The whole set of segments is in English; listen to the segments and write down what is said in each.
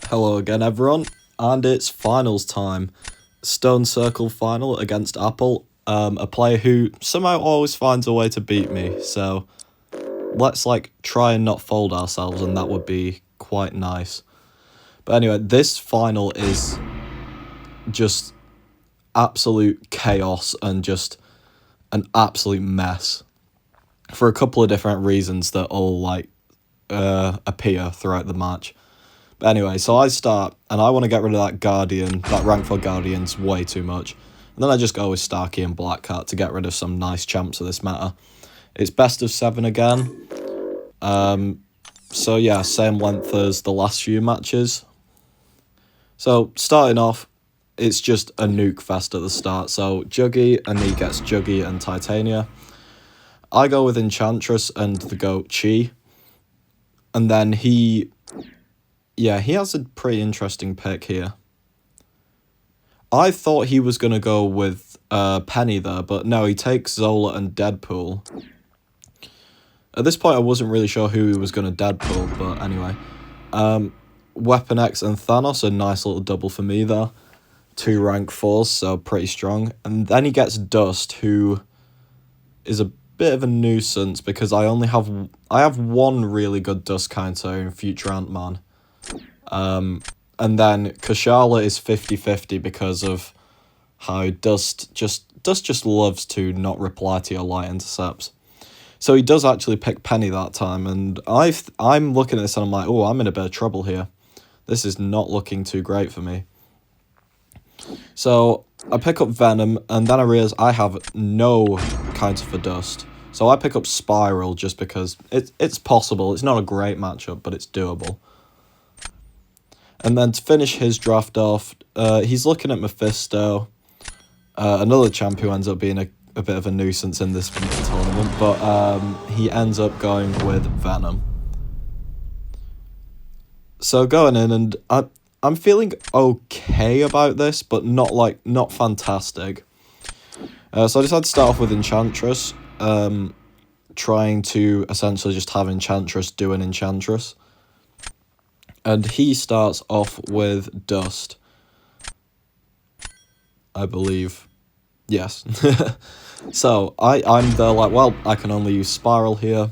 Hello again, everyone, and it's finals time. Stone Circle final against Apple, a player who somehow always finds a way to beat me, so let's try and not fold ourselves, and that would be quite nice. But anyway, this final is just absolute chaos and just an absolute mess for a couple of different reasons that all appear throughout the match. But anyway, so I start, and I want to get rid of that Guardian, that rank 4 Guardian's way too much. And then I just go with Starkey and Black Cat to get rid of some nice champs of this meta. It's best of 7 again. So yeah, same length as the last few matches. So starting off, it's just a nuke fest at the start. So Juggy, and he gets Juggy and Titania. I go with Enchantress and the goat Chi. And then he has a pretty interesting pick here. I thought he was going to go with Penny there, but no, he takes Zola and Deadpool. At this point, I wasn't really sure who he was going to Deadpool, but anyway. Weapon X and Thanos, a nice little double for me there. 2 rank 4s, so pretty strong. And then he gets Dust, who is a bit of a nuisance because I have one really good Dust counter in future Ant-Man. And then Kashala is 50-50 because of how Dust just loves to not reply to your light intercepts. So he does actually pick Penny that time, and I'm looking at this and I'm like, oh, I'm in a bit of trouble here. This is not looking too great for me. So I pick up Venom, and then I realize I have no counter for Dust. So I pick up Spiral just because it's possible. It's not a great matchup, but it's doable. And then to finish his draft off, he's looking at Mephisto, another champ who ends up being a bit of a nuisance in this tournament, but he ends up going with Venom. So going in, and I'm feeling okay about this, but not fantastic. So I decided to start off with Enchantress, trying to essentially just have Enchantress do an Enchantress. And he starts off with Dust, I believe. Yes. So I'm there like, well, I can only use Spiral here.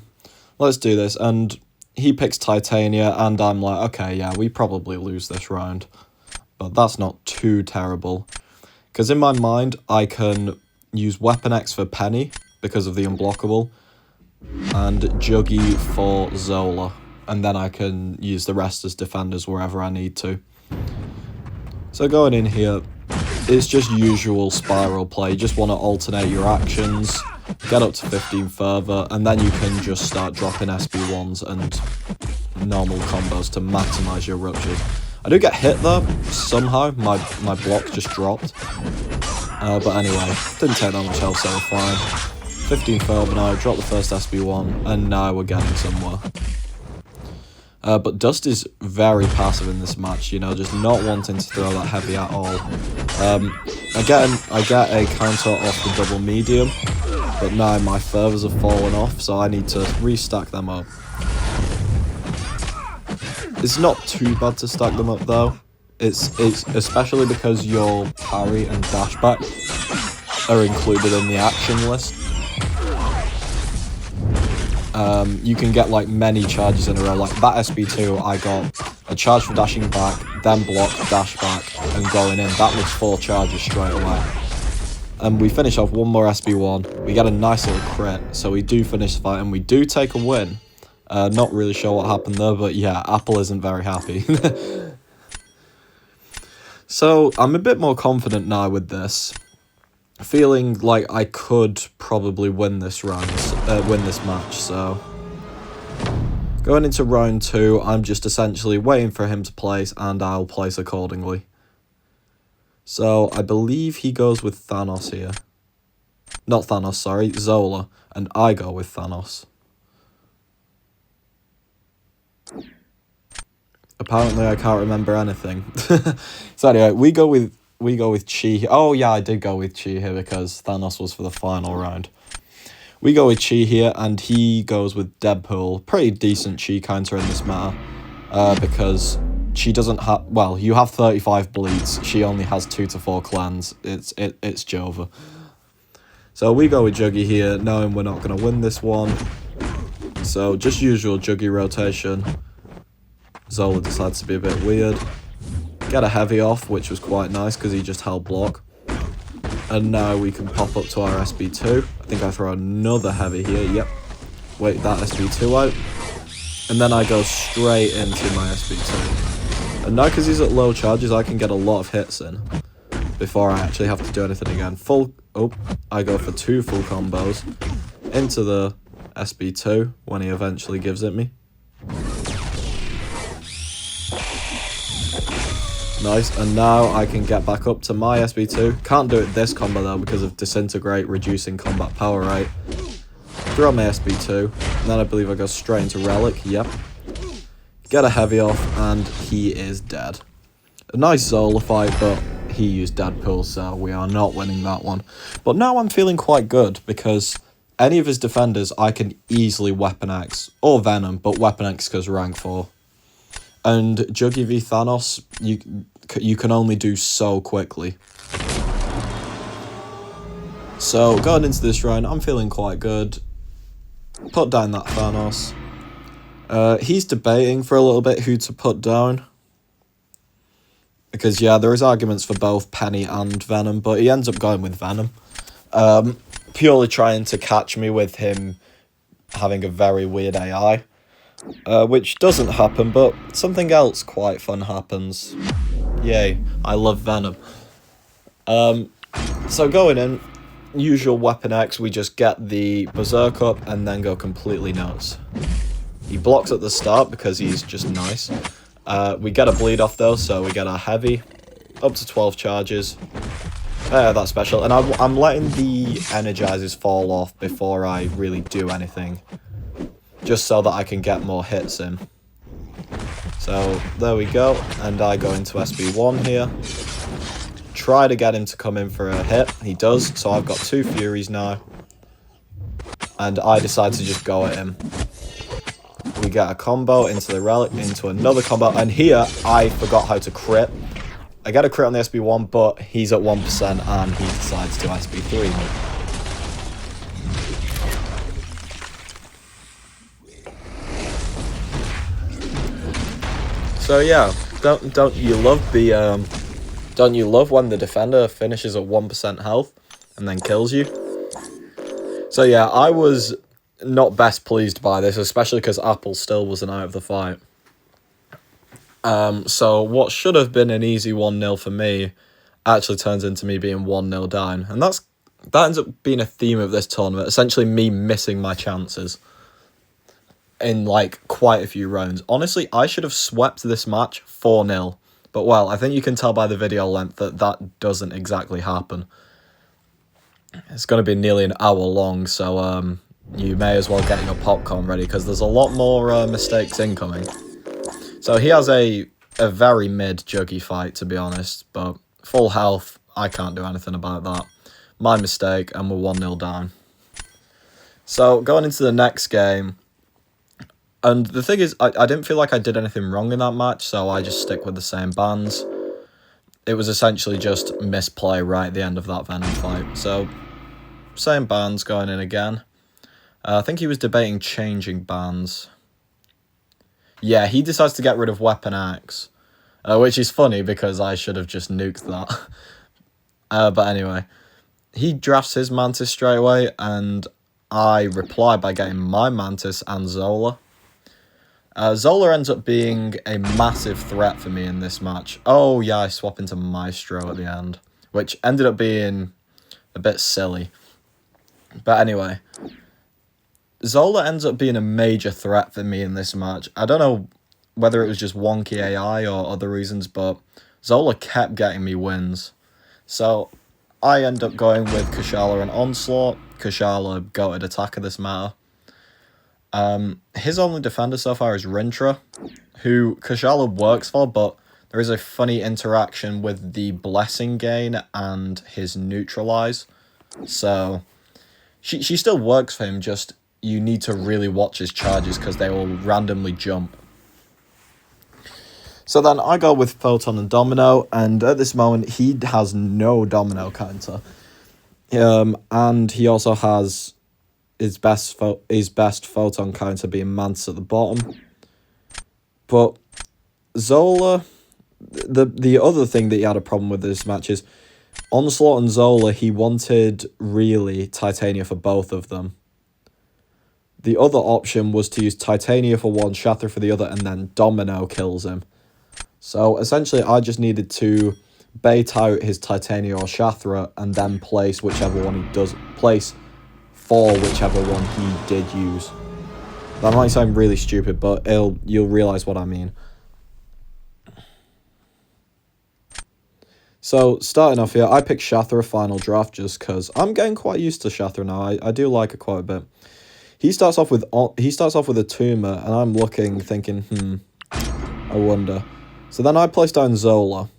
Let's do this. And he picks Titania, and I'm like, okay, yeah, we probably lose this round. But that's not too terrible. Because in my mind, I can use Weapon X for Penny because of the unblockable, and Juggy for Zola. And then I can use the rest as defenders wherever I need to. So going in here, it's just usual Spiral play. You just want to alternate your actions, get up to 15 further, and then you can just start dropping SB1s and normal combos to maximise your ruptures. I do get hit though, somehow. My block just dropped. But anyway, didn't take that much health, so we're fine. 15 further now, drop the first SB1, and now we're getting somewhere. But Dust is very passive in this match, you know, just not wanting to throw that heavy at all. I get a counter off the double medium, but now my fervors have fallen off, so I need to restack them up. It's not too bad to stack them up though. It's especially because your parry and dashback are included in the action list. You can get many charges in a row. Like that SB2, I got a charge for dashing back, then block, dash back, and going in. That was 4 charges straight away. And we finish off one more SB1. We get a nice little crit, so we do finish the fight, and we do take a win. Not really sure what happened there, but yeah, Apple isn't very happy. So I'm a bit more confident now with this. Feeling like I could probably win this match, so going into round 2, I'm just essentially waiting for him to place, and I'll place accordingly. So I believe he goes with Thanos here. Not Thanos, sorry, Zola, and I go with Thanos. Apparently I can't remember anything. So anyway, we go with Chi. Oh yeah, I did go with Chi here because Thanos was for the final round. We go with Chi here, and he goes with Deadpool. Pretty decent Chi counter in this matter, because she doesn't have... Well, you have 35 bleeds. She only has 2 to 4 clans. It's Jova. So we go with Juggy here, knowing we're not going to win this one. So just usual Juggy rotation. Zola decides to be a bit weird. Get a heavy off, which was quite nice because he just held block. And now we can pop up to our SB2. I think I throw another heavy here. Yep. Wait that SB2 out. And then I go straight into my SB2. And now because he's at low charges, I can get a lot of hits in before I actually have to do anything again. I go for 2 full combos into the SB2 when he eventually gives it me. Nice, and now I can get back up to my SB2. Can't do it this combo though because of Disintegrate, reducing combat power rate. Throw my SB2, and then I believe I go straight into Relic, yep. Get a heavy off, and he is dead. A nice Zola fight, but he used Deadpool, so we are not winning that one. But now I'm feeling quite good, because any of his defenders I can easily Weapon X, or Venom, but Weapon X because rank 4. And Juggy v Thanos, you can only do so quickly. So going into this round, I'm feeling quite good. Put down that Thanos. He's debating for a little bit who to put down. Because yeah, there is arguments for both Penny and Venom, but he ends up going with Venom. Purely trying to catch me with him having a very weird AI. Which doesn't happen, but something else quite fun happens. Yay, I love Venom. So going in, usual Weapon X, we just get the Berserk up and then go completely nuts. He blocks at the start because he's just nice. We get a bleed off though, so we get our heavy, up to 12 charges. That's special, and I'm letting the energizers fall off before I really do anything. Just so that I can get more hits in. So, there we go, and I go into SB1 here. Try to get him to come in for a hit. He does, so I've got 2 Furies now. And I decide to just go at him. We get a combo into the Relic, into another combo, and here I forgot how to crit. I get a crit on the SB1, but he's at 1% and he decides to SB3 me. So yeah, don't you love when the defender finishes at 1% health and then kills you? So yeah, I was not best pleased by this, especially because Apple still wasn't out of the fight. So what should have been an easy 1-0 for me actually turns into me being 1-0 down, and that ends up being a theme of this tournament. Essentially, me missing my chances in like quite a few rounds. Honestly, I should have swept this match 4-0. But well, I think you can tell by the video length that that doesn't exactly happen. It's going to be nearly an hour long, so you may as well get your popcorn ready because there's a lot more mistakes incoming. So he has a very mid Juggy fight, to be honest, but full health, I can't do anything about that. My mistake, and we're 1-0 down. So going into the next game, and the thing is, I didn't feel like I did anything wrong in that match, so I just stick with the same bans. It was essentially just misplay right at the end of that Venom fight. So, same bans going in again. I think he was debating changing bans. Yeah, he decides to get rid of Weapon X, which is funny because I should have just nuked that. But anyway, he drafts his Mantis straight away, and I reply by getting my Mantis and Zola. Zola ends up being a massive threat for me in this match. Oh yeah, I swap into Maestro at the end, which ended up being a bit silly. But anyway, Zola ends up being a major threat for me in this match. I don't know whether it was just wonky AI or other reasons, but Zola kept getting me wins. So I end up going with Kushala and Onslaught. Kushala goated attacker this matter. His only defender so far is Rintra, who Kushala works for, but there is a funny interaction with the Blessing Gain and his Neutralize. So, she still works for him, just you need to really watch his charges because they will randomly jump. So then I go with Photon and Domino, and at this moment he has no Domino counter. And he also has his best Photon counter being Mantis at the bottom. But Zola, the other thing that he had a problem with this match is Onslaught and Zola, he wanted really Titania for both of them. The other option was to use Titania for one, Shathra for the other, and then Domino kills him. So essentially I just needed to bait out his Titania or Shathra and then place whichever one he does place for whichever one he did use. That might sound really stupid, but you'll realise what I mean. So, starting off here, I picked Shathra final draft just because I'm getting quite used to Shathra now. I do like it quite a bit. He starts off with a tumor, and I'm looking, thinking, I wonder. So then I place down Zola,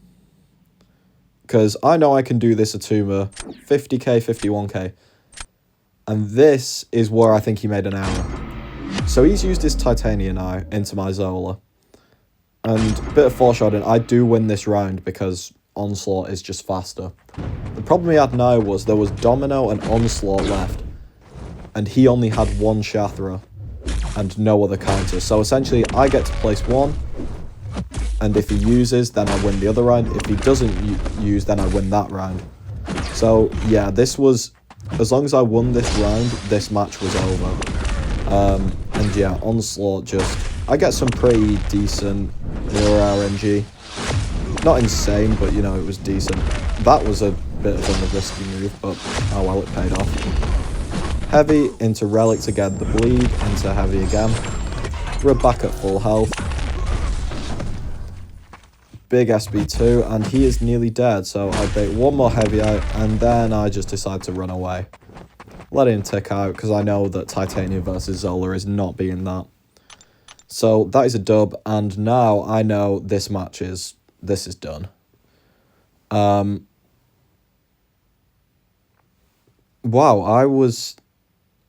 because I know I can do this Atuma 50k, 51k. And this is where I think he made an error. So he's used his Titania now into my Zola. And a bit of foreshadowing, I do win this round because Onslaught is just faster. The problem he had now was there was Domino and Onslaught left. And he only had one Shathra and no other counter. So essentially I get to place one. And if he uses, then I win the other round. If he doesn't use, then I win that round. So yeah, this was... As long as I won this round, this match was over. And yeah, Onslaught just... I get some pretty decent mirror RNG. Not insane, but you know, it was decent. That was a bit of a risky move, but oh well, it paid off. Heavy into Relic to get the bleed, into Heavy again. We're back at full health. Big SB2, and he is nearly dead, so I bait one more Heavy out, and then I just decide to run away. Let him tick out, because I know that Titania versus Zola is not being that. So that is a dub, and now I know this match is... This is done. Wow, I was...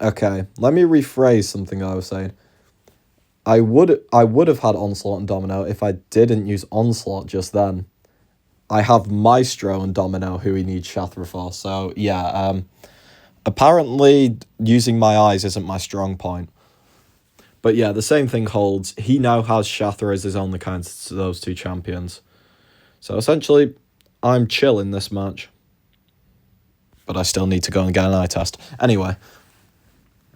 Okay, let me rephrase something I was saying. I would have had Onslaught and Domino if I didn't use Onslaught just then. I have Maestro and Domino who he needs Shathra for, so yeah, apparently using my eyes isn't my strong point. But yeah, the same thing holds. He now has Shathra as his only counter to those two champions. So essentially, I'm chill in this match. But I still need to go and get an eye test. Anyway,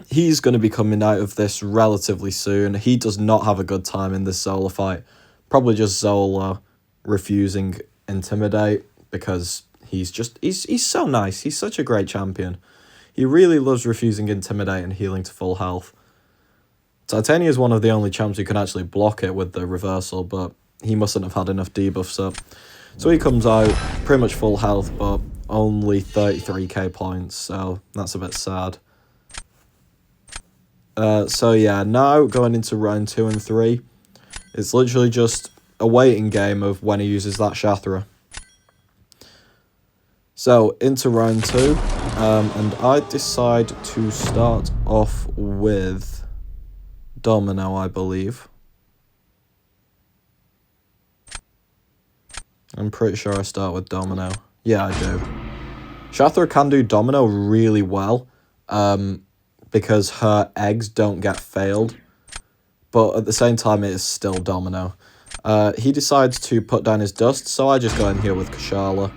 he's going to be coming out of this relatively soon. He does not have a good time in this Zola fight. Probably just Zola refusing Intimidate because he's so nice. He's such a great champion. He really loves refusing Intimidate and healing to full health. Titania is one of the only champs who can actually block it with the reversal, but he mustn't have had enough debuffs up. So he comes out pretty much full health, but only 33k points, so that's a bit sad. So yeah, now going into round 2 and 3, it's literally just a waiting game of when he uses that Shathra. So into round 2, and I decide to start off with Domino, I believe. I'm pretty sure I start with Domino. Yeah, I do. Shathra can do Domino really well, because her eggs don't get failed, but at the same time it is still Domino. He decides to put down his dust, so I just go in here with Kashala.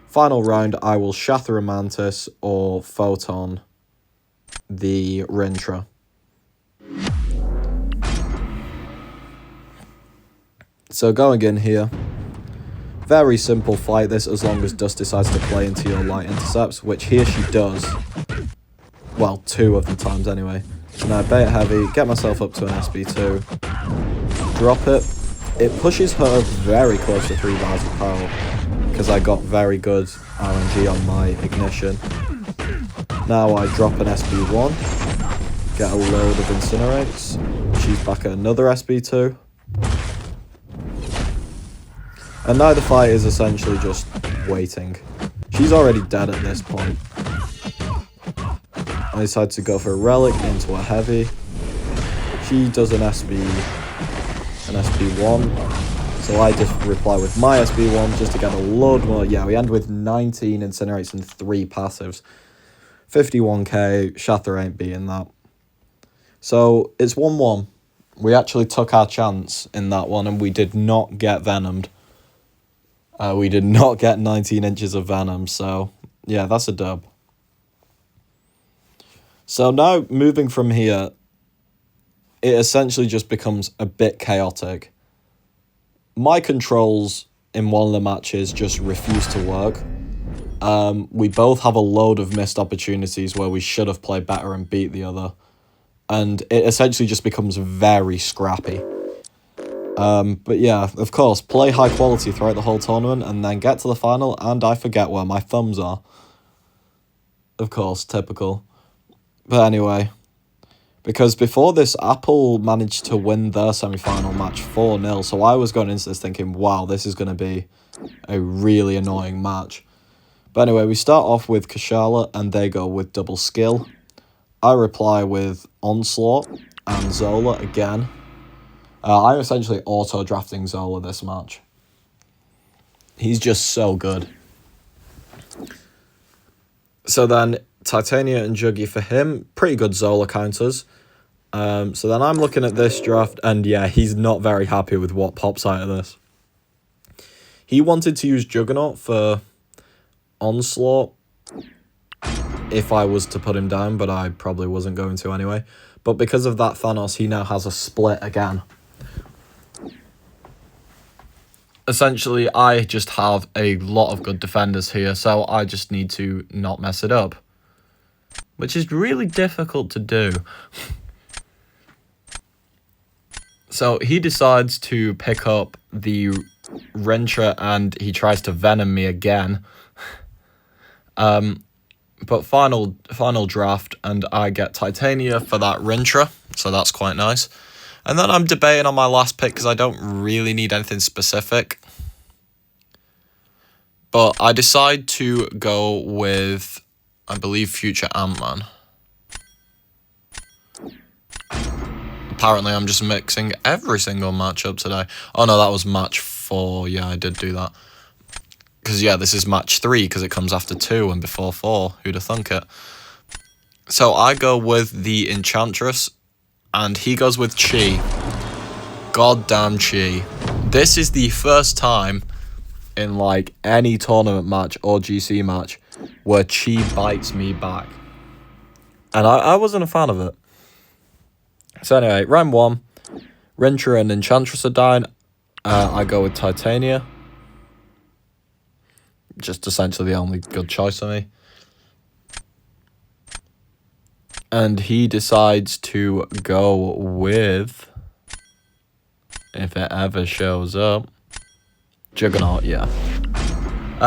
Final round, I will Shathra Mantis or Photon the Rintra. So going in here, very simple fight this as long as Dust decides to play into your light intercepts, which here she does. Well, 2 of the times anyway. So now bait Heavy, get myself up to an SB2, drop it. It pushes her very close to 3 bars of power because I got very good RNG on my ignition. Now I drop an SB1, get a load of Incinerates. She's back at another SB2. And now the fight is essentially just waiting. She's already dead at this point. I decide to go for a Relic into a Heavy. She does an SB1. so I just reply with my SB1 just to get a load more. Yeah, we end with 19 incinerates and 3 passives. 51k, Shatter ain't beating that. So it's 1-1. We actually took our chance in that one and we did not get venomed. We did not get 19 inches of venom, so yeah, that's a dub. So now, moving from here, it essentially just becomes a bit chaotic. My controls in one of the matches just refuse to work. We both have a load of missed opportunities where we should have played better and beat the other. And it essentially just becomes very scrappy. But yeah, of course, play high quality throughout the whole tournament and then get to the final and I forget where my thumbs are. Of course, typical. But anyway, because before this, Apple managed to win their semi-final match 4-0, so I was going into this thinking, wow, this is going to be a really annoying match. But anyway, we start off with Kashala and they go with double skill. I reply with Onslaught and Zola again. I'm essentially auto-drafting Zola this match. He's just so good. So then, Titania and Juggy for him. Pretty good Zola counters. So then I'm looking at this draft, and yeah, he's not very happy with what pops out of this. He wanted to use Juggernaut for Onslaught if I was to put him down, but I probably wasn't going to anyway. But because of that Thanos, he now has a split again. Essentially, I just have a lot of good defenders here, so I just need to not mess it up. Which is really difficult to do. So he decides to pick up the Rentra and he tries to Venom me again. But final draft and I get Titania for that Rentra, so that's quite nice. And then I'm debating on my last pick because I don't really need anything specific. But I decide to go with, I believe, Future Ant-Man. Apparently, I'm just mixing every single matchup today. Oh, no, that was match 4. Yeah, I did do that. Because, yeah, this is match 3 because it comes after 2 and before 4. Who'd have thunk it? So I go with the Enchantress and he goes with Chi. Goddamn Chi. This is the first time in, like, any tournament match or GC match where Chi bites me back. And I wasn't a fan of it. So anyway, round 1, Rentra and Enchantress are down. I go with Titania. Just essentially the only good choice for me. And he decides to go with, if it ever shows up, Juggernaut, yeah.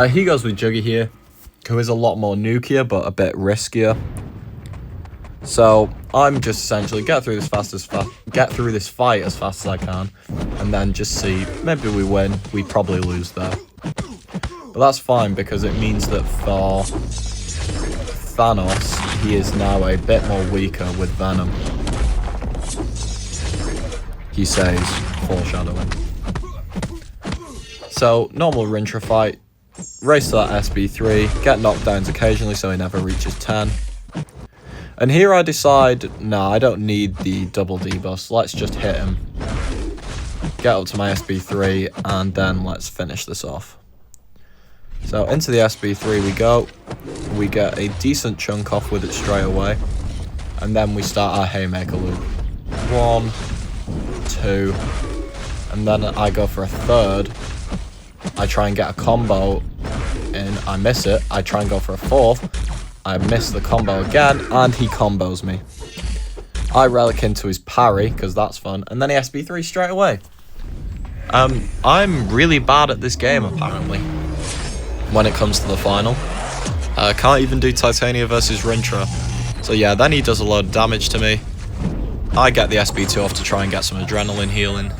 He goes with Juggy here, who is a lot more nukier, but a bit riskier. So I'm just essentially get through this fight as fast as I can, and then just see, maybe we win, we probably lose there. But that's fine because it means that for Thanos, he is now a bit more weaker with Venom. He says, foreshadowing. So normal Rintra fight, race to that SB3, get knockdowns occasionally so he never reaches 10. And here I decide, nah, I don't need the double debust. Let's just hit him. Get up to my SB3, and then let's finish this off. So into the SB3 we go. We get a decent chunk off with it straight away. And then we start our Haymaker loop. 1, 2, and then I go for a third. I try and get a combo, and I miss it. I try and go for a fourth. I miss the combo again, and he combos me. I relic into his parry, because that's fun, and then he SB3 straight away. I'm really bad at this game, apparently, when it comes to the final. Can't even do Titania versus Rintra. So yeah, then he does a lot of damage to me. I get the SB2 off to try and get some adrenaline healing.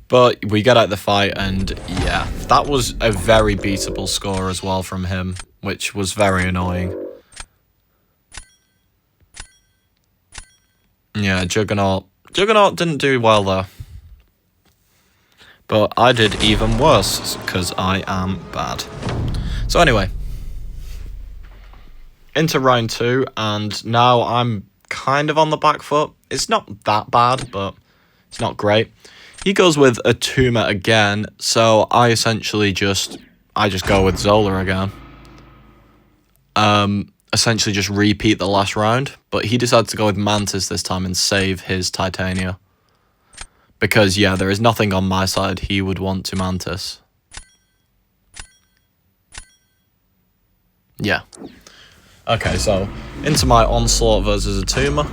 But we get out the fight, and yeah, that was a very beatable score as well from him, which was very annoying. Yeah, Juggernaut didn't do well there. But I did even worse, because I am bad. So anyway, into round 2, and now I'm kind of on the back foot. It's not that bad, but it's not great. He goes with a Tuma again, so I essentially just go with Zola again. Essentially just repeat the last round, but he decided to go with Mantis this time and save his Titania. Because, yeah, there is nothing on my side he would want to Mantis. Yeah. Okay, so into my Onslaught versus a Tuma.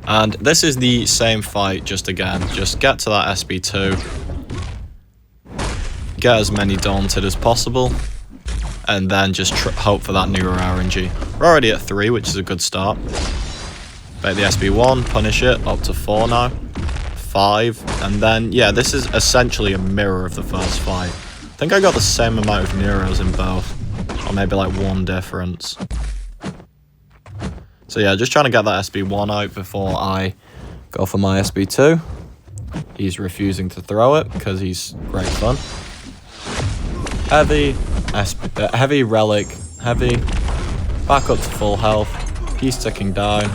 And this is the same fight, just again. Just get to that SB2. Get as many Daunted as possible. And then just hope for that newer RNG. We're already at 3, which is a good start. Bait the SB1, punish it, up to 4 now. 5, and then, yeah, this is essentially a mirror of the first fight. I think I got the same amount of Neuros in both. Or maybe like 1 difference. So yeah, just trying to get that SB1 out before I go for my SB2. He's refusing to throw it because he's great fun. Heavy relic, heavy, back up to full health. He's ticking down.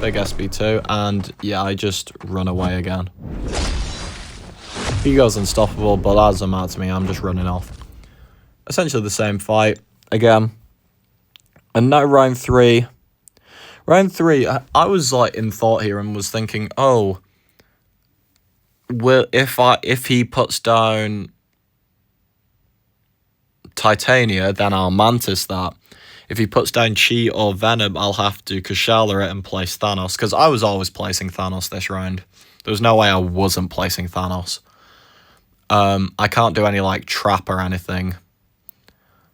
Big SB2, and yeah, I just run away again. He goes unstoppable, but that doesn't matter to me, I'm just running off. Essentially the same fight again. And now round 3. Round 3, I was like in thought here and was thinking, oh, well, if he puts down Titania, then I'll Mantis that. If he puts down Chi or Venom, I'll have to Kushala it and place Thanos, because I was always placing Thanos this round. There was no way I wasn't placing Thanos. I can't do any like trap or anything.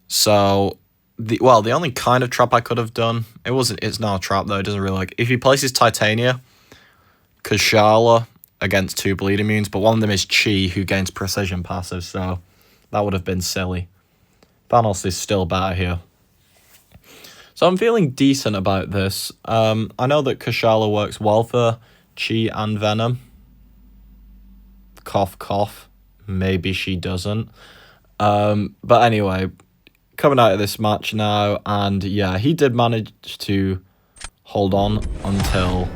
So the only kind of trap I could have done, it's not a trap though, it doesn't really like, if he places Titania, Kushala against 2 bleed immunes, but one of them is Chi, who gains precision passive, so that would have been silly. Thanos is still better here. So I'm feeling decent about this. I know that Kushala works well for Chi and Venom. Cough, cough. Maybe she doesn't. But anyway, coming out of this match now, and yeah, he did manage to hold on until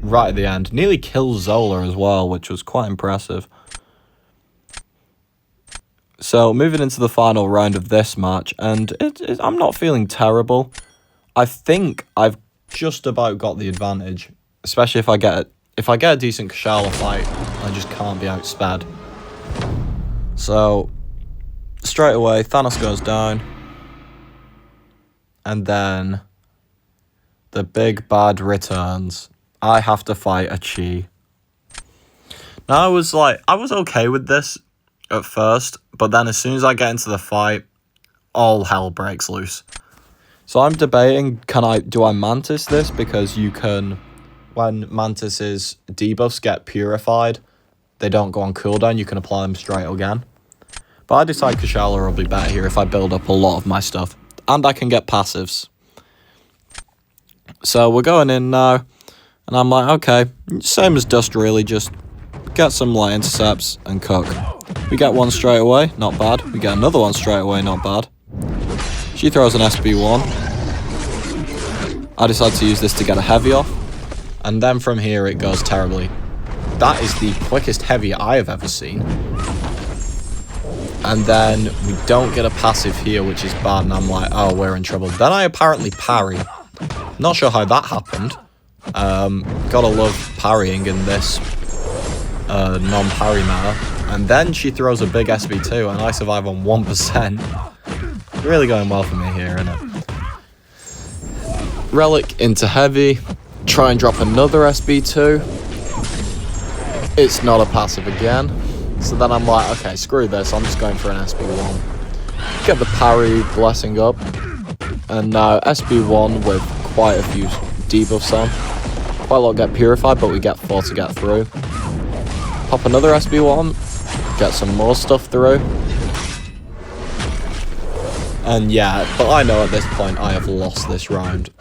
right at the end. Nearly kills Zola as well, which was quite impressive. So moving into the final round of this match, and I'm not feeling terrible. I think I've just about got the advantage, especially if I get a decent Kushala fight. I just can't be outsped. So straight away, Thanos goes down, and then the big bad returns. I have to fight a Chi. Now I was okay with this at first, but then as soon as I get into the fight, all hell breaks loose. So I'm debating, do I Mantis this? Because you can, when Mantis's debuffs get purified, they don't go on cooldown, you can apply them straight again. But I decide Kushala will be better here if I build up a lot of my stuff. And I can get passives. So we're going in now, and I'm like, okay, same as Dust really, just get some light intercepts and cook. We get one straight away, not bad. We get another one straight away, not bad. She throws an SB1. I decide to use this to get a heavy off. And then from here it goes terribly. That is the quickest heavy I have ever seen. And then we don't get a passive here, which is bad, and I'm like, oh, we're in trouble. Then I apparently parry. Not sure how that happened. Gotta love parrying in this non-parry meta. And then she throws a big SB2, and I survive on 1%. Really going well for me here, isn't it? Relic into heavy. Try and drop another SB2. It's not a passive again. So then I'm like, okay, screw this. I'm just going for an SB1. Get the parry blessing up. And now SB1 with quite a few debuffs on. Quite a lot get purified, but we get 4 to get through. Pop another SB1. Get some more stuff through. And yeah, but I know at this point I have lost this round.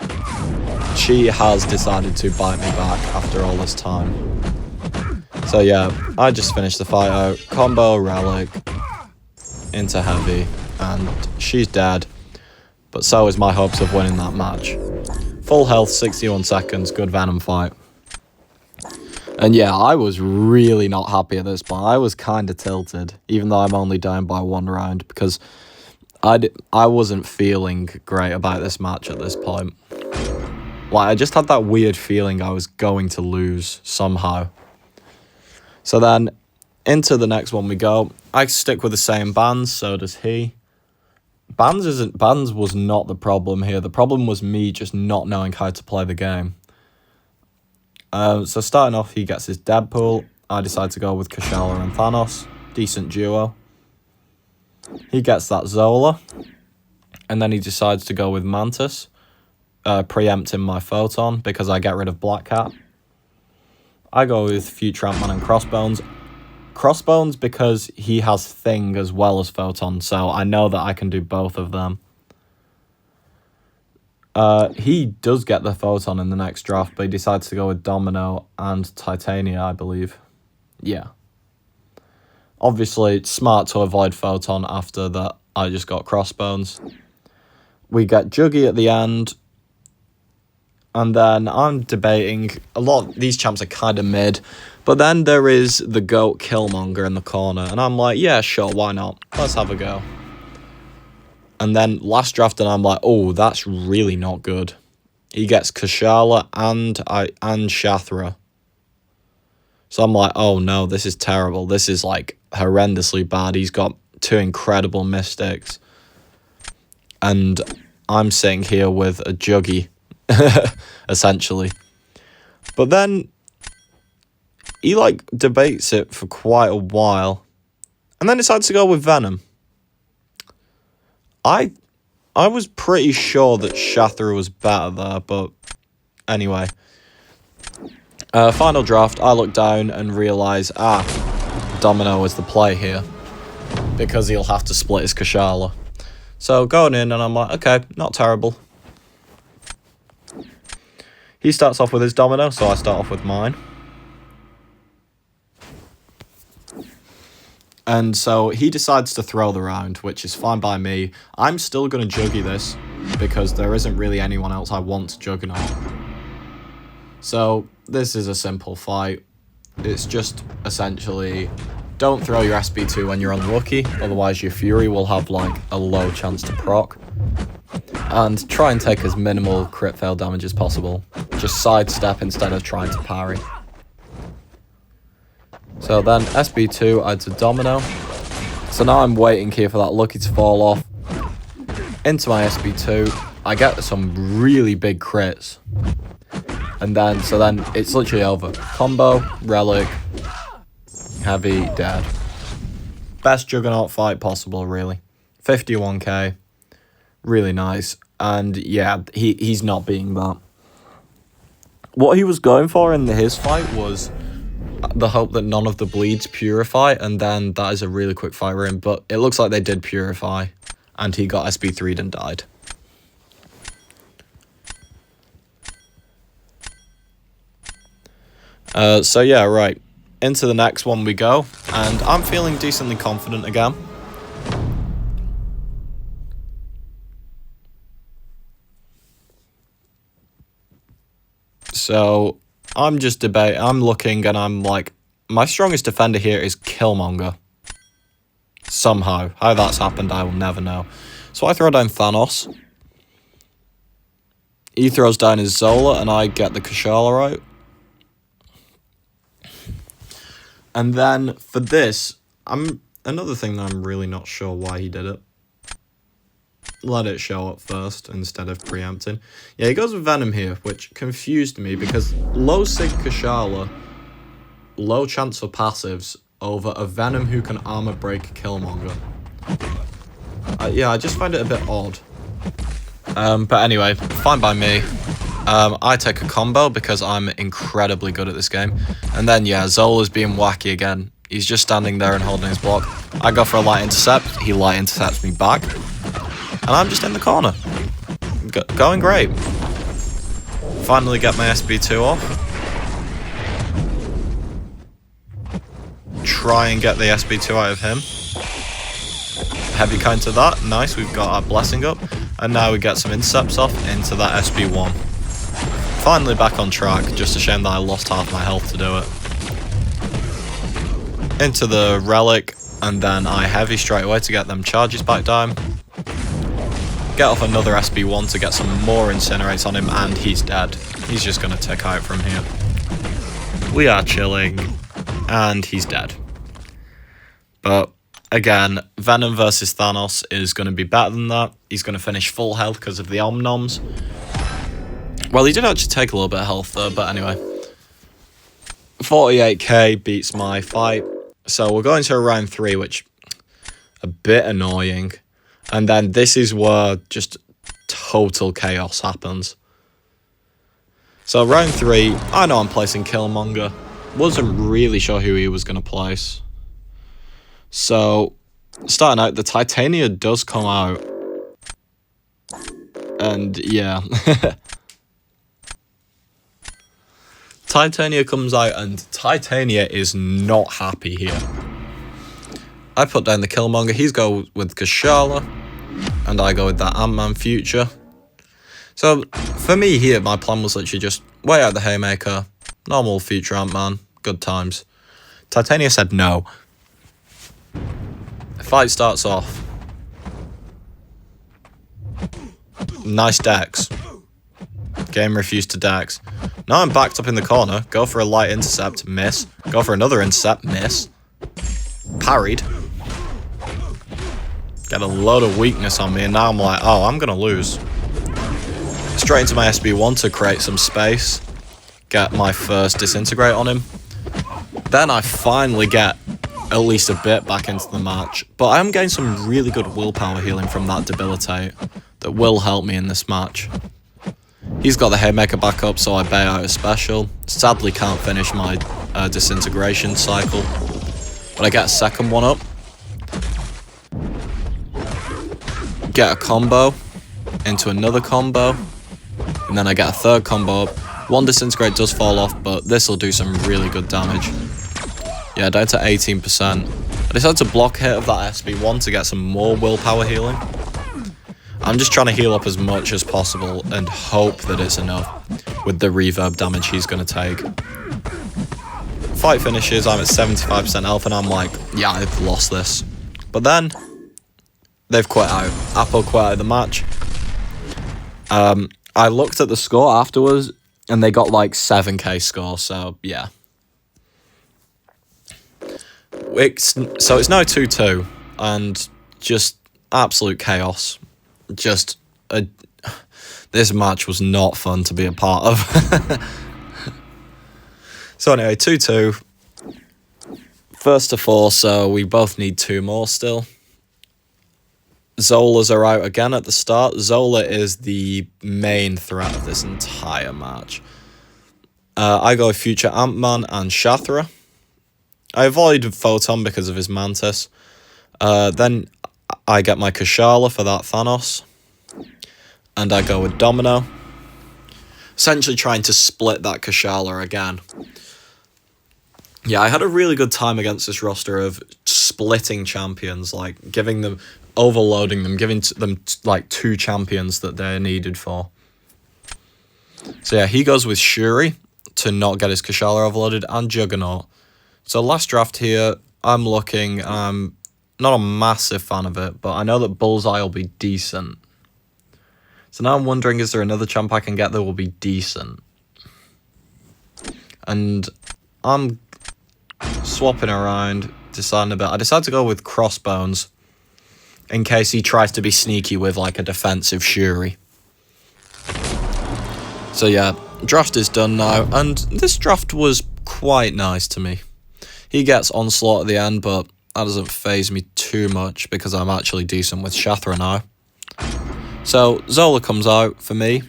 She has decided to bite me back after all this time. So yeah, I just finished the fight out. Combo, relic, into heavy, and she's dead. But so is my hopes of winning that match. Full health, 61 seconds, good Venom fight. And yeah, I was really not happy at this point. I was kind of tilted, even though I'm only down by 1 round, because I wasn't feeling great about this match at this point. Like, I just had that weird feeling I was going to lose somehow. So then, into the next one we go. I stick with the same bans, so does he. Bans was not the problem here. The problem was me just not knowing how to play the game. So starting off, he gets his Deadpool. I decide to go with Kushala and Thanos. Decent duo. He gets that Zola. And then he decides to go with Mantis. Preempting my Photon because I get rid of Black Cat. I go with Future Ant-Man and Crossbones. Crossbones because he has Thing as well as Photon, so I know that I can do both of them. He does get the Photon in the next draft, but he decides to go with Domino and Titania, I believe. Yeah. Obviously, it's smart to avoid Photon after that I just got Crossbones. We get Juggy at the end. And then I'm debating, these champs are kind of mid, but then there is the GOAT Killmonger in the corner, and I'm like, yeah, sure, why not? Let's have a go. And then last draft, and I'm like, oh, that's really not good. He gets Kushala and Shathra. So I'm like, oh no, this is terrible. This is like horrendously bad. He's got 2 incredible Mystics. And I'm sitting here with a Juggy. Essentially. But then he like debates it for quite a while and then decides to go with Venom. I was pretty sure that Shathra was better there, but anyway. Final draft, I look down and realise, Domino is the play here because he'll have to split his Kushala. So going in and I'm like, okay, not terrible. He starts off with his Domino, so I start off with mine. And so he decides to throw the round, which is fine by me. I'm still going to Juggy this, because there isn't really anyone else I want to Juggernaut. So this is a simple fight. It's just essentially, don't throw your SB2 when you're unlucky, otherwise your Fury will have like a low chance to proc. And try and take as minimal crit fail damage as possible. Just sidestep instead of trying to parry. So then SB2 adds a Domino. So now I'm waiting here for that lucky to fall off. Into my SB2. I get some really big crits. And then, it's literally over. Combo, relic, heavy, dead. Best Juggernaut fight possible, really. 51k. Really nice. And yeah, he's not being that. What he was going for in his fight was the hope that none of the bleeds purify, and then that is a really quick fight for him, but it looks like they did purify, and he got SB3'd and died. So yeah, right. Into the next one we go, and I'm feeling decently confident again. So I'm looking and I'm like, my strongest defender here is Killmonger. Somehow. How that's happened, I will never know. So I throw down Thanos. He throws down his Zola and I get the Kushala out. And then for this, another thing that I'm really not sure why he did it. Let it show up first instead of preempting. Yeah, he goes with Venom here, which confused me because low Sig Kushala, low chance for passives over a Venom who can armor break Killmonger. Yeah, I just find it a bit odd. But anyway, fine by me. I take a combo because I'm incredibly good at this game. And then, yeah, Zola's being wacky again. He's just standing there and holding his block. I go for a light intercept. He light intercepts me back. And I'm just in the corner. Going great. Finally get my SB2 off. try and get the SB2 out of him. Heavy counter that. Nice, we've got our blessing up. And now we get some intercepts off into that SB1. Finally back on track. Just a shame that I lost half my health to do it. Into the relic. And then I heavy straight away to get them charges back down. Get off another SB1 to get some more incinerates on him. And he's dead. He's just going to tick out from here. We are chilling. And he's dead. But again, Venom versus Thanos is going to be better than that. He's going to finish full health because of the Omnoms. Well, he did actually take a little bit of health though, but anyway. 48k beats my fight. So we're going to round 3, which a bit annoying. And then this is where just total chaos happens. So round 3, I know I'm placing Killmonger. Wasn't really sure who he was going to place. So, starting out, the Titania does come out. And, yeah. Titania comes out, and Titania is not happy here. I put down the Killmonger, he's go with Kashala, and I go with that Ant-Man future. So, for me here, my plan was literally just way out the Haymaker, normal future Ant-Man, good times. Titania said no. The fight starts off. Nice Dex. Game refused to Dex. Now I'm backed up in the corner. Go for a light intercept. Miss. Go for another intercept. Miss. Parried. Get a load of weakness on me, and now I'm like, oh, I'm going to lose. Straight into my SB1 to create some space. Get my first disintegrate on him. Then I finally get at least a bit back into the match. But I am getting some really good willpower healing from that debilitate that will help me in this match. He's got the Haymaker back up, so I bait out a special. Sadly can't finish my disintegration cycle. But I get a second one up. Get a combo into another combo. And then I get a third combo up. One disintegrate does fall off, but this will do some really good damage. Yeah, down to 18%. I decided to block hit of that SB1 to get some more willpower healing. I'm just trying to heal up as much as possible and hope that it's enough with the reverb damage he's going to take. Fight finishes, I'm at 75% health, and I'm like, yeah, I've lost this. But then, they've quit out. Apple quit out of the match. I looked at the score afterwards, and they got like 7k score, so yeah. So it's now 2-2, and just absolute chaos. This match was not fun to be a part of. So anyway, 2-2. First to 4, so we both need 2 more still. Zolas are out again at the start. Zola is the main threat of this entire match. I go with future Ant-Man and Shathra. I avoid Photon because of his Mantis. Then I get my Kashala for that Thanos. And I go with Domino. Essentially trying to split that Kashala again. Yeah, I had a really good time against this roster of splitting champions, like giving them, overloading them, giving them like 2 champions that they're needed for. So yeah, he goes with Shuri to not get his Kashala overloaded, and Juggernaut. So last draft here, I'm looking, not a massive fan of it, but I know that Bullseye will be decent. So now I'm wondering, is there another champ I can get that will be decent? And I'm swapping around, deciding a bit. I decided to go with Crossbones in case he tries to be sneaky with like a defensive Shuri. So yeah, draft is done now, and this draft was quite nice to me. He gets Onslaught at the end, but that doesn't faze me too much because I'm actually decent with Shathra now. So Zola comes out for me.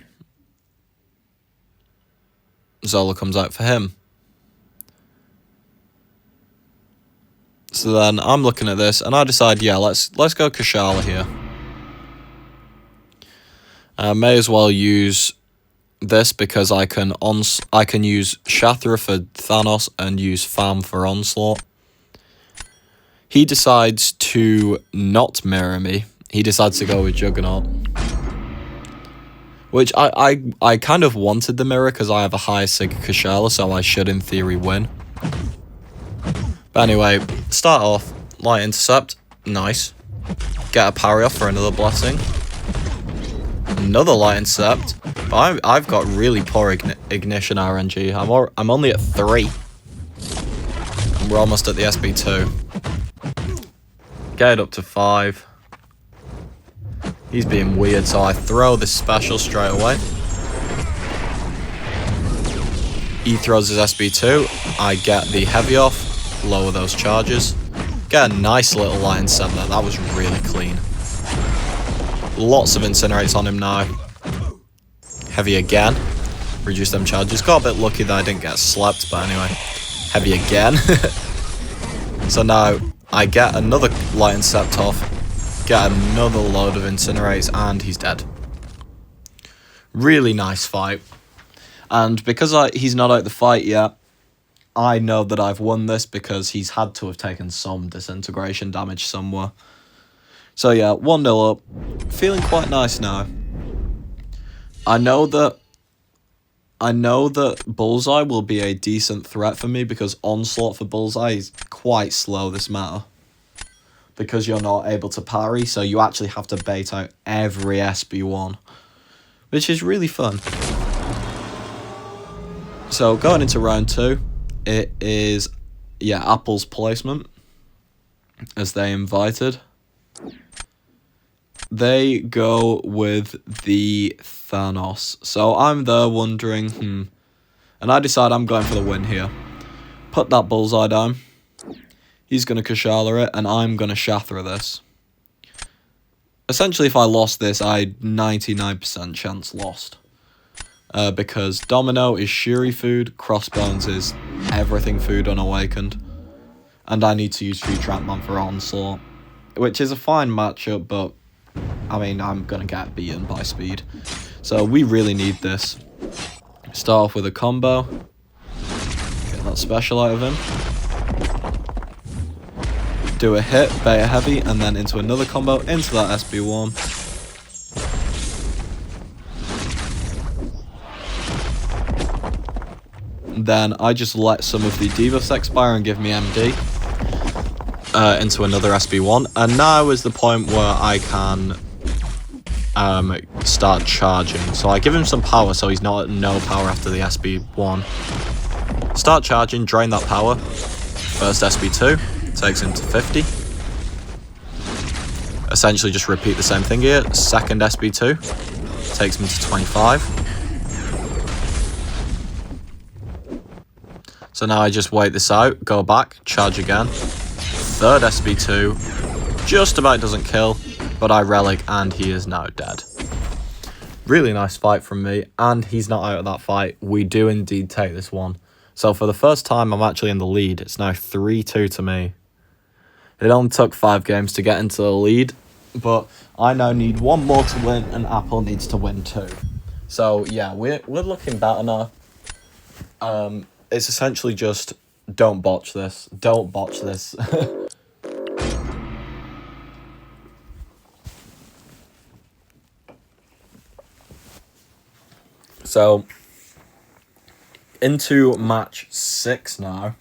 Zola comes out for him. So then I'm looking at this and I decide, yeah, let's go Kashala here. I may as well use this because I can use Shathra for Thanos and use Fam for Onslaught. He decides to not mirror me. He decides to go with Juggernaut. Which I kind of wanted the mirror because I have a higher Sig Kashela, so I should in theory win. But anyway, start off, Light Intercept, nice. Get a parry off for another blessing. Another Light Intercept. But I've got really poor ignition RNG. I'm only at 3. And we're almost at the SB2. Get it up to 5. He's being weird, so I throw this special straight away. He throws his SB2. I get the heavy off, lower those charges. Get a nice little Light Intercept there. That was really clean. Lots of incinerates on him now. Heavy again. Reduce them charges. Got a bit lucky that I didn't get slept, but anyway. Heavy again. So now I get another Light Intercept off. Get another load of incinerates, and he's dead. Really nice fight. And because he's not out the fight yet, I know that I've won this because he's had to have taken some disintegration damage somewhere. So yeah, 1-0 up. Feeling quite nice now. I know that Bullseye will be a decent threat for me because Onslaught for Bullseye is quite slow this meta. Because you're not able to parry, so you actually have to bait out every SB1. Which is really fun. So going into round 2, it is, Apple's placement. As they invited. They go with the Thanos. So I'm there wondering, And I decide I'm going for the win here. Put that Bullseye down. He's going to Kashala it, and I'm going to Shathra this. Essentially, if I lost this, I had 99% chance lost. Because Domino is Shuri food, Crossbones is everything food unawakened. And I need to use Future Ant-Man for Onslaught. Which is a fine matchup, but I mean, I'm going to get beaten by speed. So we really need this. Start off with a combo. Get that special out of him. Do a hit, bait a heavy, and then into another combo, into that SB1. Then I just let some of the debuffs expire and give me MD. Into another SB1. And now is the point where I can start charging. So I give him some power so he's not at no power after the SB1. Start charging, drain that power. First SB2. Takes him to 50. Essentially just repeat the same thing here. Second SB2. Takes him to 25. So now I just wait this out. Go back. Charge again. Third SB2. Just about doesn't kill. But I relic and he is now dead. Really nice fight from me. And he's not out of that fight. We do indeed take this one. So for the first time I'm actually in the lead. It's now 3-2 to me. It only took 5 games to get into the lead, but I now need 1 more to win, and Apple needs to win 2. So yeah, we're looking better now. It's essentially just don't botch this. Don't botch this. So into match 6 now.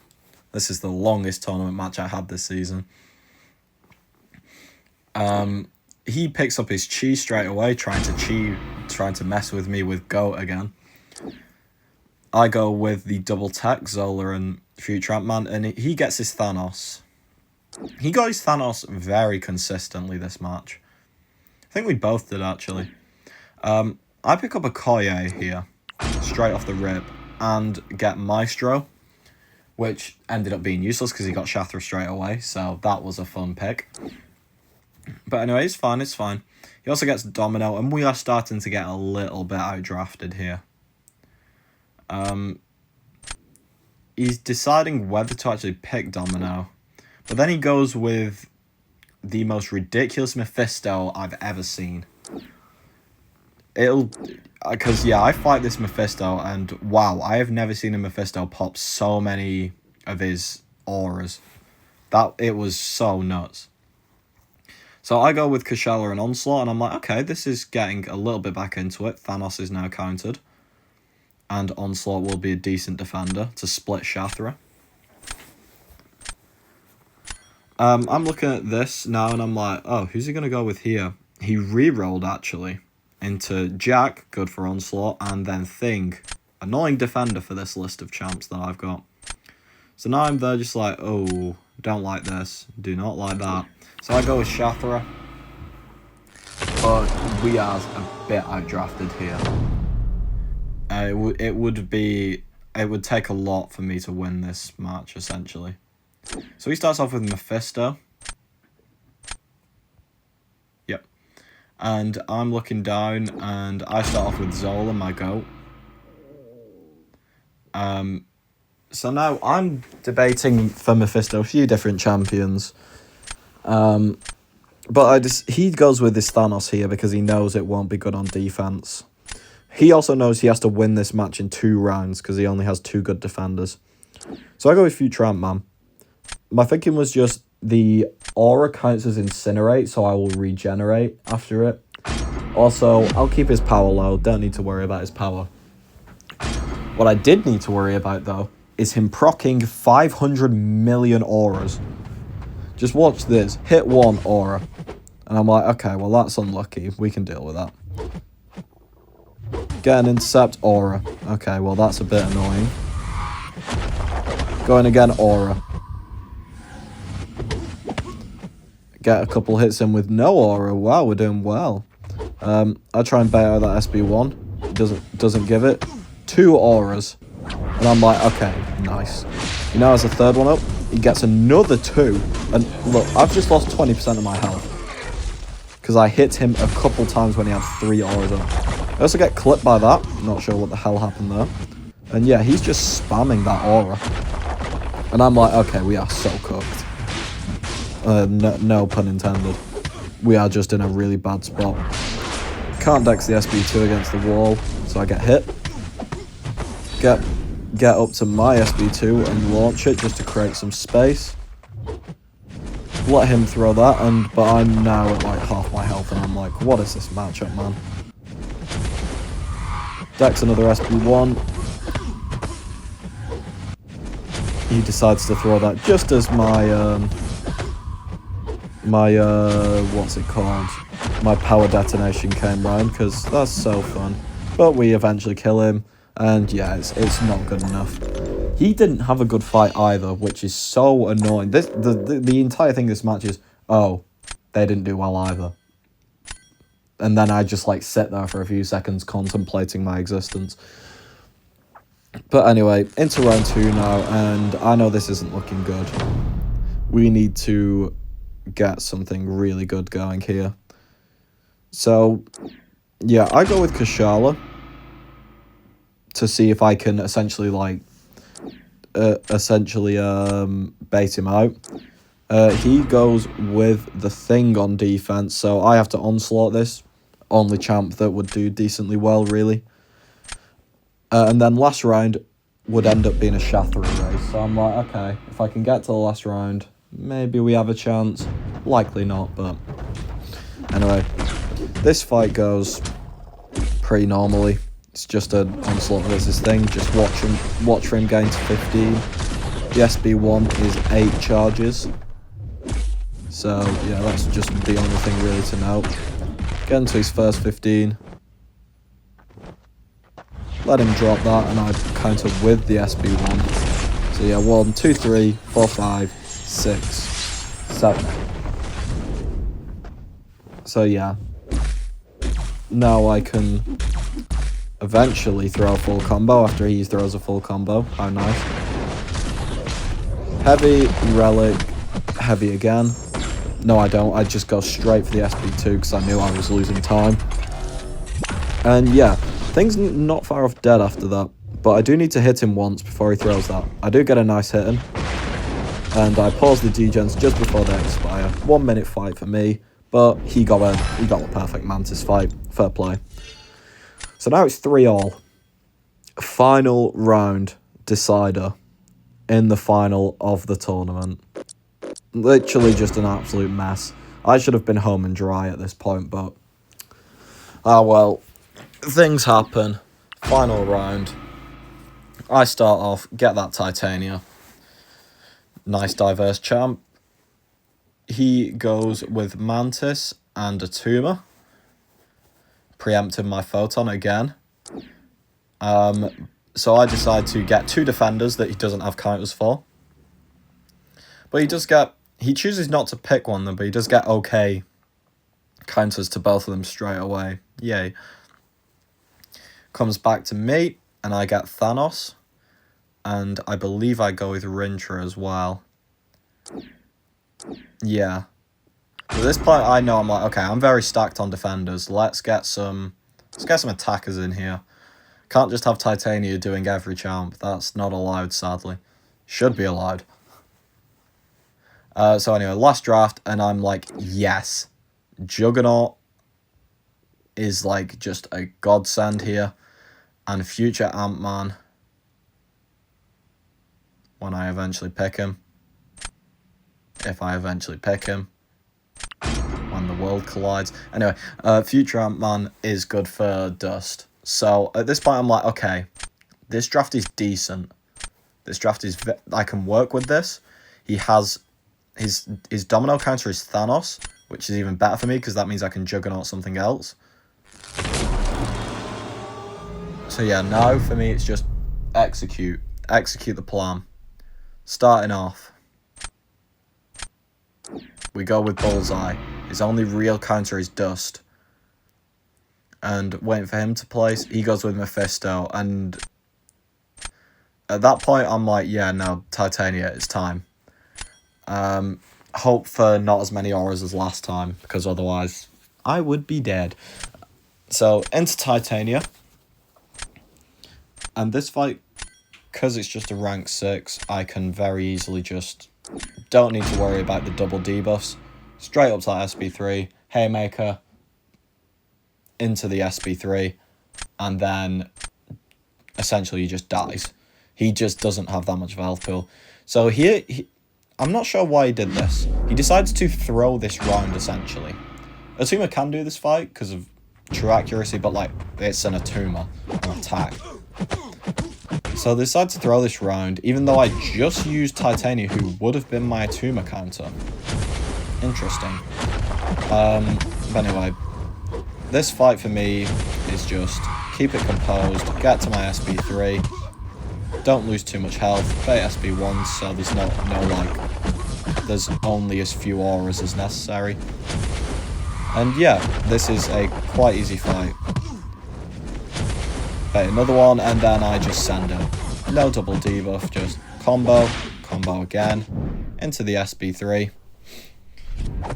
This is the longest tournament match I had this season. He picks up his chi straight away, trying to mess with me with Goat again. I go with the double tech, Zola and Future Ant-Man, and he gets his Thanos. He got his Thanos very consistently this match. I think we both did, actually. I pick up a Koye here, straight off the rip, and get Maestro, which ended up being useless because he got Shathra straight away, so that was a fun pick. But anyway, it's fine, it's fine. He also gets Domino, and we are starting to get a little bit outdrafted here. He's deciding whether to actually pick Domino, but then he goes with the most ridiculous Mephisto I've ever seen. Because yeah, I fight this Mephisto, and wow, I have never seen a Mephisto pop so many of his auras. It was so nuts. So I go with Kushala and Onslaught, and I'm like, okay, this is getting a little bit back into it. Thanos is now countered. And Onslaught will be a decent defender to split Shathra. I'm looking at this now, and I'm like, oh, who's he going to go with here? He re-rolled, actually, into Jack, good for Onslaught, and then Thing. Annoying defender for this list of champs that I've got. So now I'm there just like, oh, don't like this. Do not like that. So I go with Shathra. But we are a bit outdrafted here. It would take a lot for me to win this match, essentially. So he starts off with Mephisto. Yep. And I'm looking down, and I start off with Zola, my goat. So now I'm debating for Mephisto a few different champions. But he goes with this Thanos here because he knows it won't be good on defense. He also knows he has to win this match in 2 rounds because he only has 2 good defenders. So I go with Future Ant-Man. My thinking was just the aura counts as Incinerate, so I will regenerate after it. Also, I'll keep his power low. Don't need to worry about his power. What I did need to worry about, though, is him proccing 500 million auras. Just watch this. Hit 1 aura. And I'm like, okay, well, that's unlucky. We can deal with that. Get an intercept aura. Okay, well, that's a bit annoying. Going again, aura. Get a couple hits in with no aura. Wow, we're doing well. I try and bait out that SB1. Doesn't give it. 2 auras. And I'm like, okay, nice. He now has a 3rd one up. He gets another 2. And look, I've just lost 20% of my health. Because I hit him a couple times when he had 3 auras up. I also get clipped by that. I'm not sure what the hell happened there. And yeah, he's just spamming that aura. And I'm like, okay, we are so cooked. No pun intended. We are just in a really bad spot. Can't dex the SB2 against the wall, so I get hit. Get up to my SB2 and launch it just to create some space. Let him throw that, but I'm now at like half my health, and I'm like, what is this matchup, man? Dex another SB1. He decides to throw that just as what's it called? My power detonation came round, because that's so fun. But we eventually kill him, and yeah, it's not good enough. He didn't have a good fight either, which is so annoying. The entire thing this match is, oh, they didn't do well either. And then I just like sit there for a few seconds contemplating my existence. But anyway, into round 2 now, and I know this isn't looking good. We need to get something really good going here. So, yeah, I go with Kushala to see if I can essentially, bait him out. He goes with the Thing on defense, so I have to onslaught this. Only champ that would do decently well, really. And then last round would end up being a Shathra race. So I'm like, okay, if I can get to the last round, maybe we have a chance. Likely not, but anyway. This fight goes pretty normally. It's just an onslaught versus Thing. Just watch for him getting to 15. The SB1 is 8 charges. So, yeah, that's just the only thing really to note. Get into his first 15. Let him drop that, and I counter with the SB1. So yeah, 1, 2, 3, 4, 5, 6, 7. So yeah. Now I can eventually throw a full combo after he throws a full combo. How nice. Heavy, relic, heavy again. No, I don't. I just go straight for the SB2 because I knew I was losing time. And yeah, Thing's not far off dead after that, but I do need to hit him once before he throws that. I do get a nice hit in, and I pause the degens just before they expire. 1 minute fight for me, but he got the perfect Mantis fight. Fair play. So now it's 3-all. Final round decider in the final of the tournament. Literally just an absolute mess. I should have been home and dry at this point, but... Ah, well. Things happen. Final round. I start off, get that Titania. Nice diverse champ. He goes with Mantis and a Tuma. Preempting my Photon again. So I decide to get 2 defenders that he doesn't have counters for. But he does get... He chooses not to pick one of them, but he does get okay counters to both of them straight away. Yay. Comes back to me, and I get Thanos. And I believe I go with Rintra as well. Yeah. At this point, I know I'm like, okay, I'm very stacked on defenders. Let's get some attackers in here. Can't just have Titania doing every champ. That's not allowed, sadly. Should be allowed. So anyway, last draft, and I'm like, yes. Juggernaut is like just a godsend here. And future Ant-Man, when I eventually pick him. If I eventually pick him. When the world collides. Anyway, future Ant-Man is good for Dust. So at this point, I'm like, okay, this draft is decent. This draft is... I can work with this. He has... His domino counter is Thanos, which is even better for me because that means I can Juggernaut something else. So yeah, now for me it's just execute. Execute the plan. Starting off, we go with Bullseye. His only real counter is Dust. And waiting for him to place, he goes with Mephisto. And at that point, I'm like, yeah, no, Titania, it's time. Hope for not as many auras as last time, because otherwise I would be dead. So, into Titania. And this fight, because it's just a rank 6, I can very easily just... Don't need to worry about the double debuffs. Straight up to that SB3, Haymaker, into the SB3, and then essentially he just dies. He just doesn't have that much of a health pool. So here, I'm not sure why he did this. He decides to throw this round, essentially. Atuma can do this fight because of true accuracy, but like, it's an Atuma, an attack. So they decide to throw this round, even though I just used Titania, who would have been my Atuma counter. Interesting. But anyway, this fight for me is just keep it composed, get to my SB3, don't lose too much health, pay SB1, so there's no like, there's only as few auras as necessary. And yeah, this is a quite easy fight. Pay another one, and then I just send him. No double debuff, just combo again, into the SB3.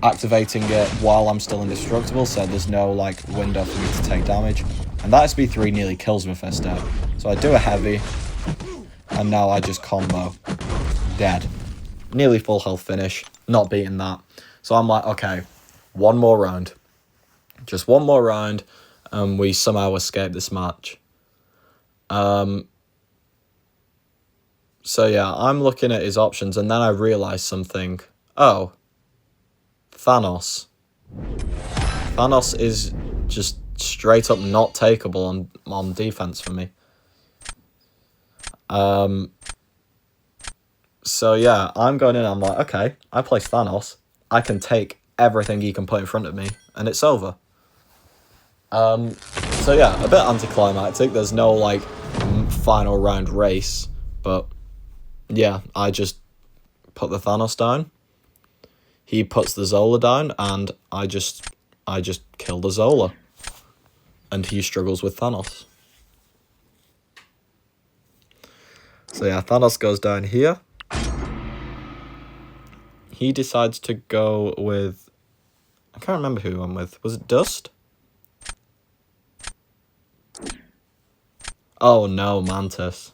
Activating it while I'm still indestructible, so there's no like window for me to take damage. And that SB3 nearly kills Mephisto. So I do a heavy, and now I just combo. Dead. Nearly full health finish, not beating that. So I'm like, okay, one more round. Just one more round, and we somehow escape this match. So yeah, I'm looking at his options, and then I realise something. Oh. Thanos. Thanos is just straight up not takeable on defense for me. So yeah, I'm going in, I'm like, okay, I place Thanos. I can take everything he can put in front of me, and it's over. So yeah, a bit anticlimactic. There's no like final round race, but yeah, I just put the Thanos down. He puts the Zola down, and I just kill the Zola. And he struggles with Thanos. So yeah, Thanos goes down here. He decides to go with... I can't remember who he went with. Was it Dust? Oh no, Mantis.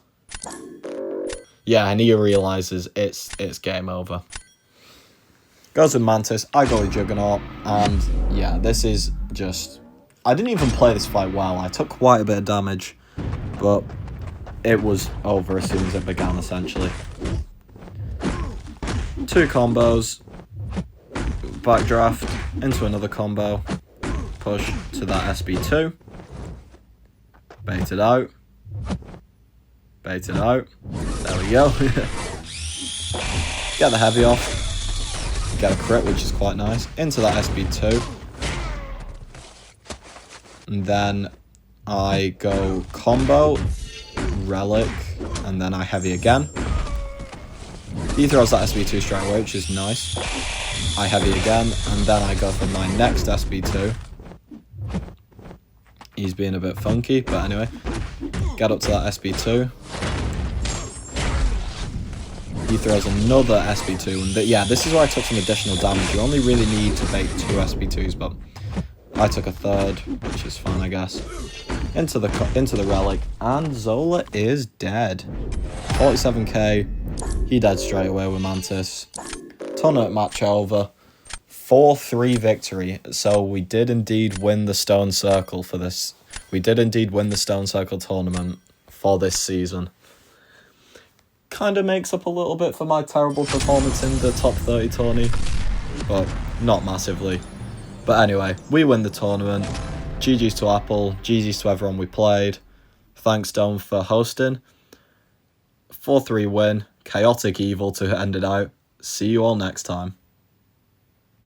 Yeah, and he realises it's game over. Goes with Mantis, I go with Juggernaut, and yeah, this is just... I didn't even play this fight well. I took quite a bit of damage, but it was over as soon as it began, essentially. 2 combos, Backdraft into another combo. Push to that SB2. Bait it out. Bait it out. There we go. Get the heavy off. Get a crit, which is quite nice. Into that SB2. And then I go combo, relic, and then I heavy again. He throws that SB2 straight away, which is nice. I heavy again, and then I go for my next SB2. He's being a bit funky, but anyway. Get up to that SB2. He throws another SB2, and yeah, this is where I took some additional damage. You only really need to bait 2 SB2s, but I took a third, which is fine, I guess. Into the relic, and Zola is dead. 47k, he dead straight away with Mantis. Tournament match over. 4-3 victory. So we did indeed win the Stone Circle for this. We did indeed win the Stone Circle tournament for this season. Kind of makes up a little bit for my terrible performance in the top 30 tourney, but not massively. But anyway, we win the tournament. GG's to Apple, GG's to everyone we played. Thanks, Dome, for hosting. 4-3 win, chaotic evil to end it out. See you all next time.